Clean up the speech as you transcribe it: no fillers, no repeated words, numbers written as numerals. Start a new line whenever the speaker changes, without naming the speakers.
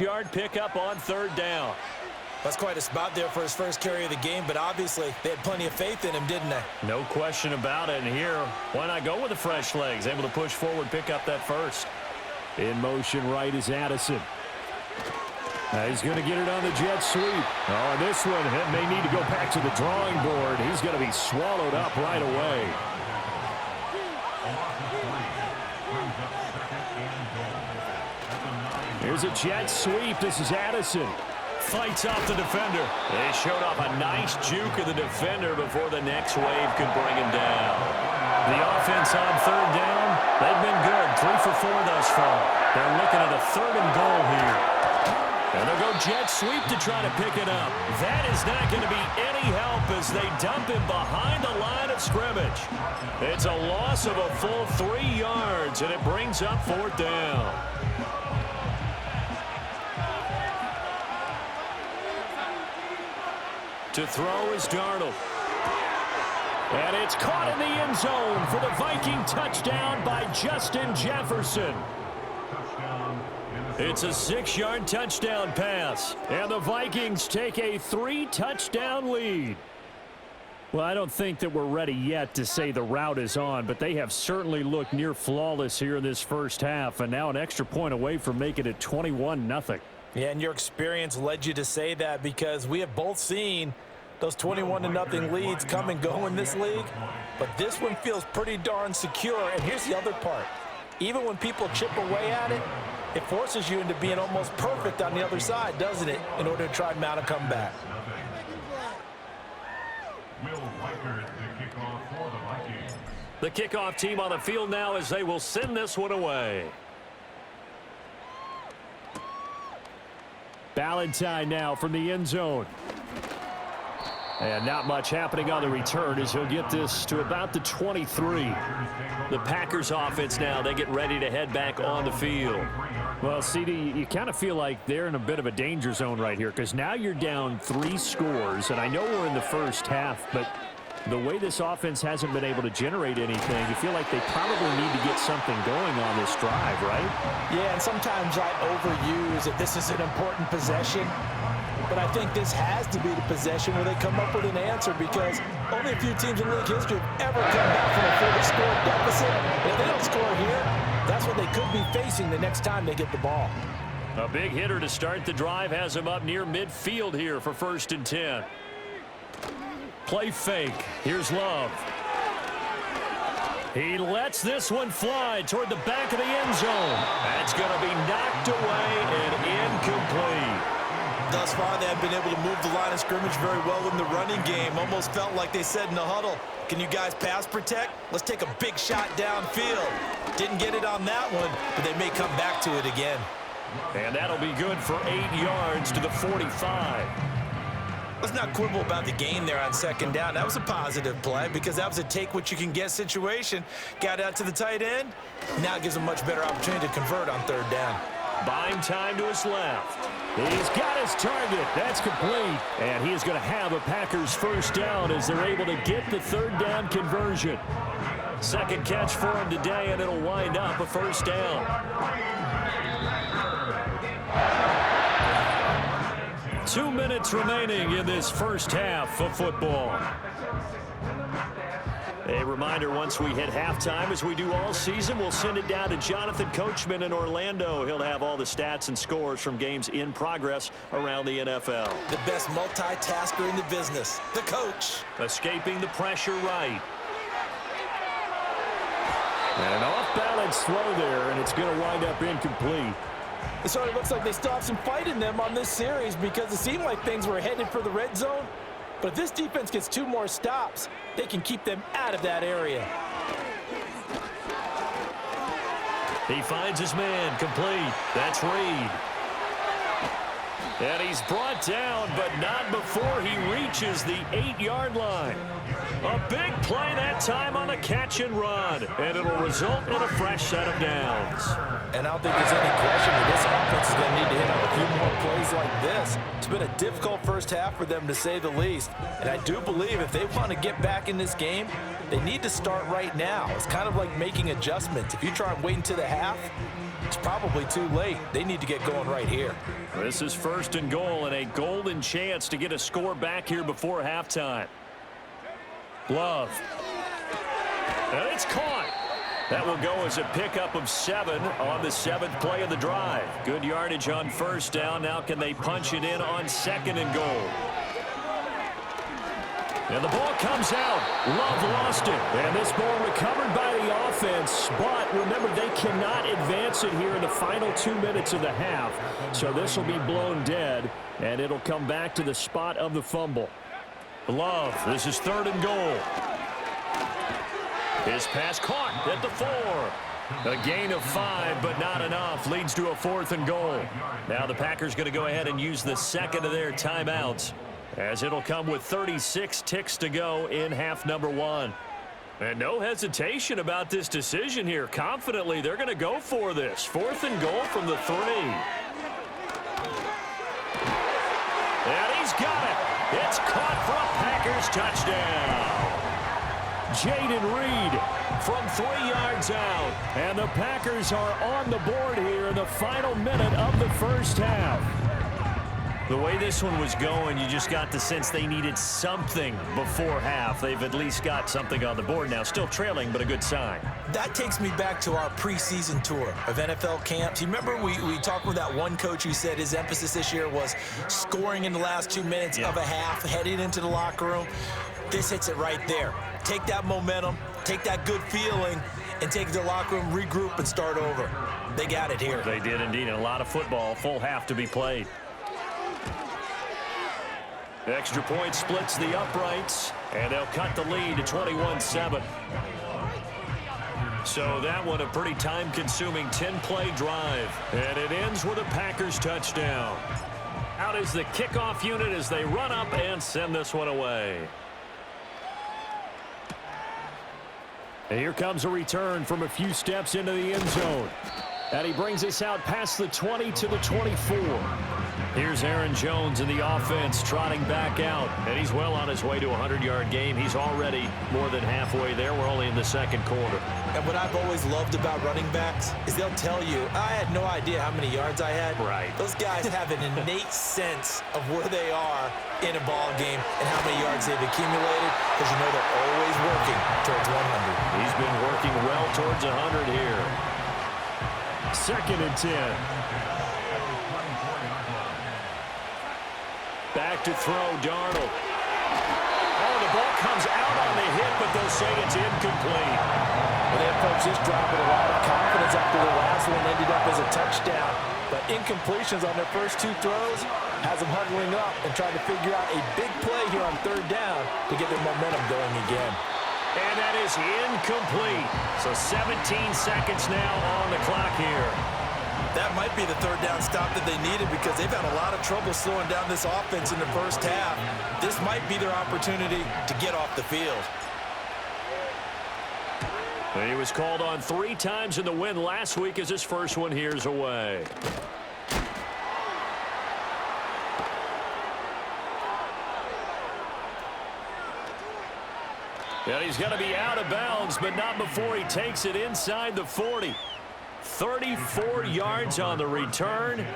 Yard pickup on third down.
That's quite a spot there for his first carry of the game, but obviously they had plenty of faith in him, didn't they?
No question about it. And here, why not go with the fresh legs? Able to push forward, pick up that first.
In motion right is Addison. He's going to get it on the jet sweep. Oh, this one may need to go back to the drawing board. He's going to be swallowed up right away. Here's a jet sweep. This is Addison.
Fights off the defender. They showed off a nice juke of the defender before the next wave could bring him down. The offense on third down, they've been good. 3 for 4 thus far. They're looking at a 3rd and goal here. And they'll go jet sweep to try to pick it up. That is not going to be any help as they dump him behind the line of scrimmage. It's a loss of a full 3 yards, and it brings up 4th down. To throw is Darnold. And it's caught in the end zone for the Viking touchdown by Justin Jefferson. It's a 6-yard touchdown pass. And the Vikings take a 3-touchdown lead. Well, I don't think that we're ready yet to say the route is on, but they have certainly looked near flawless here in this first half, and now an extra point away from making it 21-0.
Yeah, and your experience led you to say that because we have both seen those 21-0 leads come and go in this league. But this one feels pretty darn secure. And here's the other part. Even when people chip away at it, it forces you into being almost perfect on the other side, doesn't it, in order to try and mount a comeback.
The kickoff team on the field now as they will send this one away.
Ballantyne now from the end zone. And not much happening on the return as he'll get this to about the 23.
The Packers offense now, they get ready to head back on the field.
Well, CD, you kind of feel like they're in a bit of a danger zone right here because now you're down 3 scores, and I know we're in the first half, but the way this offense hasn't been able to generate anything, you feel like they probably need to get something going on this drive, right?
Yeah, and sometimes I overuse that this is an important possession. But I think this has to be the possession where they come up with an answer because only a few teams in league history have ever come back from a 4-score deficit. If they don't score here, that's what they could be facing the next time they get the ball.
A big hitter to start the drive has him up near midfield here for 1st and 10. Play fake. Here's Love. He lets this one fly toward the back of the end zone. That's going to be knocked away and incomplete.
Thus far, they have been able to move the line of scrimmage very well in the running game. Almost felt like they said in the huddle, can you guys pass protect? Let's take a big shot downfield. Didn't get it on that one, but they may come back to it again.
And that'll be good for 8 yards to the 45.
Let's not quibble about the gain there on 2nd down. That was a positive play because that was a take-what-you-can-get situation. Got out to the tight end. Now it gives them a much better opportunity to convert on 3rd down.
Buying time to his left.
He's got his target. That's complete. And he is going to have a Packers 1st down as they're able to get the 3rd down conversion.
2nd catch for him today, and it'll wind up a 1st down. 2 minutes remaining in this first half of football. A reminder, once we hit halftime, as we do all season, we'll send it down to Jonathan Coachman in Orlando. He'll have all the stats and scores from games in progress around the NFL.
The best multitasker in the business, the coach.
Escaping the pressure right.
And an off-balance throw there, and it's going to wind up incomplete.
It sort of looks like they still have some fight in them on this series because it seemed like things were headed for the red zone. But if this defense gets 2 more stops, they can keep them out of that area.
He finds his man, complete. That's Reed. And he's brought down, but not before he reaches the 8-yard line. A big play that time on a catch and run, and it'll result in a fresh set of downs.
And I don't think there's any question that this offense is going to need to hit on a few more plays like this. It's been a difficult first half for them, to say the least. And I do believe if they want to get back in this game, they need to start right now. It's kind of like making adjustments. If you try and wait until the half, It's probably too late. They need to get going right here.
This is 1st and goal and a golden chance to get a score back here before halftime. Love. And it's caught. That will go as a pickup of 7 on the 7th play of the drive. Good yardage on 1st down. Now can they punch it in on 2nd and goal? And the ball comes out. Love lost it. And this ball recovered by the offense. But remember, they cannot advance it here in the final 2 minutes of the half. So this will be blown dead, and it'll come back to the spot of the fumble. Love, this is 3rd and goal. His pass caught at the 4. A gain of 5, but not enough. Leads to a 4th and goal. Now the Packers going to go ahead and use the 2nd of their timeouts, as it'll come with 36 ticks to go in half number 1. And no hesitation about this decision here. Confidently, they're going to go for this. 4th and goal from the 3. And he's got it. It's caught for a Packers touchdown. Jaden Reed from 3 yards out. And the Packers are on the board here in the final minute of the first half. The way this one was going, you just got the sense they needed something before half. They've at least got something on the board now. Still trailing, but a good sign.
That takes me back to our preseason tour of NFL camps. You remember we talked with that one coach who said his emphasis this year was scoring in the last 2 minutes of a half, heading into the locker room. This hits it right there. Take that momentum, take that good feeling, and take it to the locker room, regroup, and start over. They got it here.
They did indeed, and a lot of football, full half to be played. Extra point splits the uprights, and they'll cut the lead to 21-7. So that one a pretty time-consuming 10-play drive, and it ends with a Packers touchdown. Out is the kickoff unit as they run up and send this one away. And here comes a return from a few steps into the end zone. And he brings us out past the 20 to the 24. Here's Aaron Jones in the offense trotting back out. And he's well on his way to a 100-yard game. He's already more than halfway there. We're only in the 2nd quarter.
And what I've always loved about running backs is they'll tell you, I had no idea how many yards I had.
Right.
Those guys have an innate sense of where they are in a ball game and how many yards they've accumulated, because you know they're always working towards 100.
He's been working well towards 100 here.
2nd and 10.
Back to throw, Darnold. Oh, the ball comes out on the hit, but they'll say it's incomplete.
Well, they approached this drive with a lot of confidence after the last one ended up as a touchdown. But incompletions on their first 2 throws has them huddling up and trying to figure out a big play here on 3rd down to get their momentum going again.
And that is incomplete. So 17 seconds now on the clock here.
That might be the 3rd down stop that they needed, because they've had a lot of trouble slowing down this offense in the first half. This might be their opportunity to get off the field.
He was called on 3 times in the win last week, as his first one here's away. And he's going to be out of bounds, but not before he takes it inside the 40. 34 yards on the return.